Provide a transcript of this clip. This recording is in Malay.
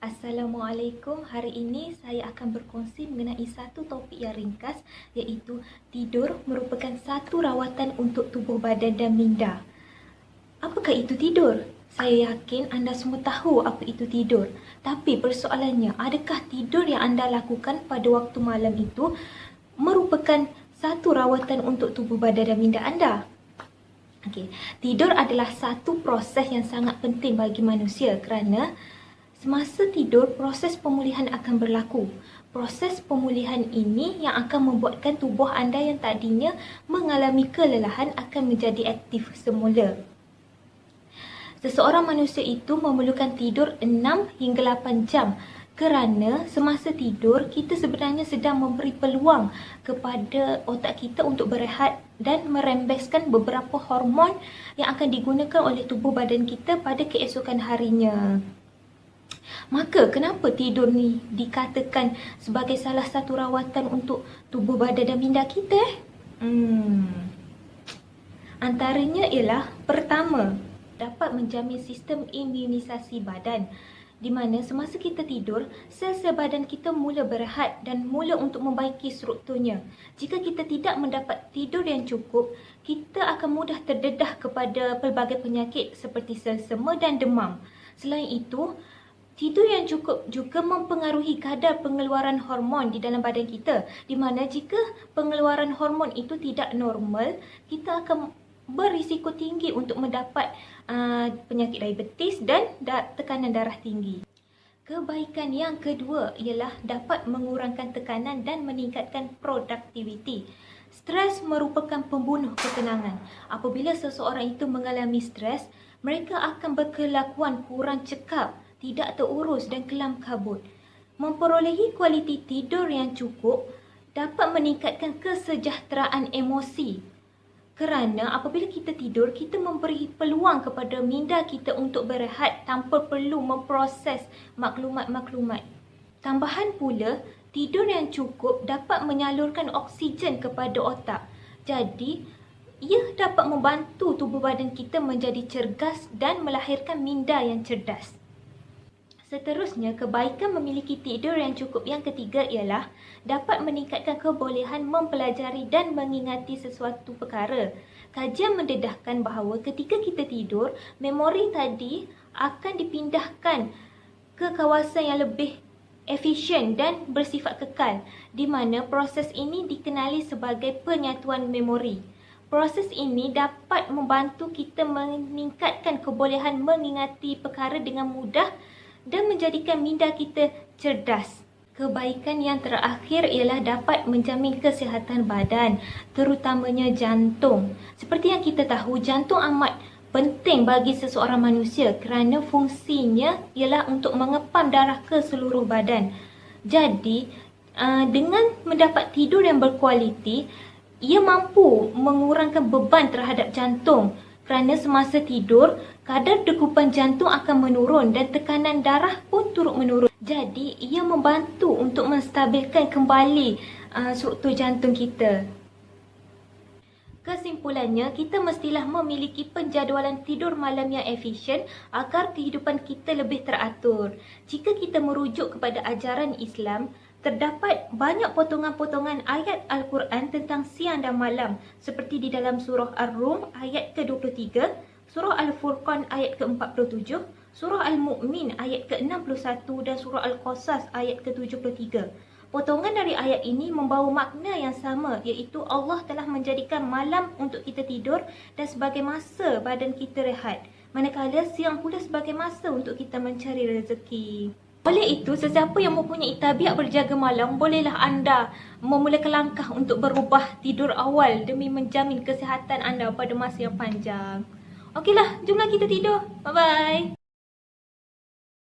Assalamualaikum. Hari ini saya akan berkongsi mengenai satu topik yang ringkas, iaitu tidur merupakan satu rawatan untuk tubuh badan dan minda. Apakah itu tidur? Saya yakin anda semua tahu apa itu tidur. Tapi persoalannya, adakah tidur yang anda lakukan pada waktu malam itu merupakan satu rawatan untuk tubuh badan dan minda anda? Okey, tidur adalah satu proses yang sangat penting bagi manusia kerana semasa tidur, proses pemulihan akan berlaku. Proses pemulihan ini yang akan membuatkan tubuh anda yang tadinya mengalami kelelahan akan menjadi aktif semula. Seseorang manusia itu memerlukan tidur 6 hingga 8 jam kerana semasa tidur, kita sebenarnya sedang memberi peluang kepada otak kita untuk berehat dan merembeskan beberapa hormon yang akan digunakan oleh tubuh badan kita pada keesokan harinya. Maka kenapa tidur ni dikatakan sebagai salah satu rawatan untuk tubuh badan dan minda kita? Antaranya ialah pertama, dapat menjamin sistem imunisasi badan, di mana semasa kita tidur, sel-sel badan kita mula berehat dan mula untuk membaiki strukturnya. Jika kita tidak mendapat tidur yang cukup, kita akan mudah terdedah kepada pelbagai penyakit seperti selsema dan demam. Selain itu, tidur yang cukup juga mempengaruhi kadar pengeluaran hormon di dalam badan kita, di mana jika pengeluaran hormon itu tidak normal, kita akan berisiko tinggi untuk mendapat penyakit diabetes dan tekanan darah tinggi. Kebaikan yang kedua ialah dapat mengurangkan tekanan dan meningkatkan produktiviti. Stres merupakan pembunuh ketenangan. Apabila seseorang itu mengalami stres, mereka akan berkelakuan kurang cekap, tidak terurus dan kelam kabut. Memperolehi kualiti tidur yang cukup dapat meningkatkan kesejahteraan emosi. Kerana apabila kita tidur, kita memberi peluang kepada minda kita untuk berehat tanpa perlu memproses maklumat-maklumat. Tambahan pula, tidur yang cukup dapat menyalurkan oksigen kepada otak. Jadi, ia dapat membantu tubuh badan kita menjadi cergas dan melahirkan minda yang cerdas. Seterusnya, kebaikan memiliki tidur yang cukup yang ketiga ialah dapat meningkatkan kebolehan mempelajari dan mengingati sesuatu perkara. Kajian mendedahkan bahawa ketika kita tidur, memori tadi akan dipindahkan ke kawasan yang lebih efisien dan bersifat kekal, di mana proses ini dikenali sebagai penyatuan memori. Proses ini dapat membantu kita meningkatkan kebolehan mengingati perkara dengan mudah dan menjadikan minda kita cerdas. Kebaikan yang terakhir ialah dapat menjamin kesihatan badan, terutamanya jantung. Seperti yang kita tahu, jantung amat penting bagi seseorang manusia kerana fungsinya ialah untuk mengepam darah ke seluruh badan. Jadi, dengan mendapat tidur yang berkualiti, ia mampu mengurangkan beban terhadap jantung. Kerana semasa tidur, kadar degupan jantung akan menurun dan tekanan darah pun turut menurun. Jadi, ia membantu untuk menstabilkan kembali struktur jantung kita. Kesimpulannya, kita mestilah memiliki penjadualan tidur malam yang efisien agar kehidupan kita lebih teratur. Jika kita merujuk kepada ajaran Islam, terdapat banyak potongan-potongan ayat Al-Quran tentang siang dan malam, seperti di dalam surah Ar-Rum ayat ke-23, surah Al-Furqan ayat ke-47, surah Al-Mu'min ayat ke-61 dan surah Al-Qasas ayat ke-73. Potongan dari ayat ini membawa makna yang sama, iaitu Allah telah menjadikan malam untuk kita tidur dan sebagai masa badan kita rehat, manakala siang pula sebagai masa untuk kita mencari rezeki. Oleh itu, sesiapa yang mempunyai tabiat berjaga malam, bolehlah anda memulakan langkah untuk berubah tidur awal demi menjamin kesihatan anda pada masa yang panjang. Okeylah, jomlah kita tidur. Bye-bye.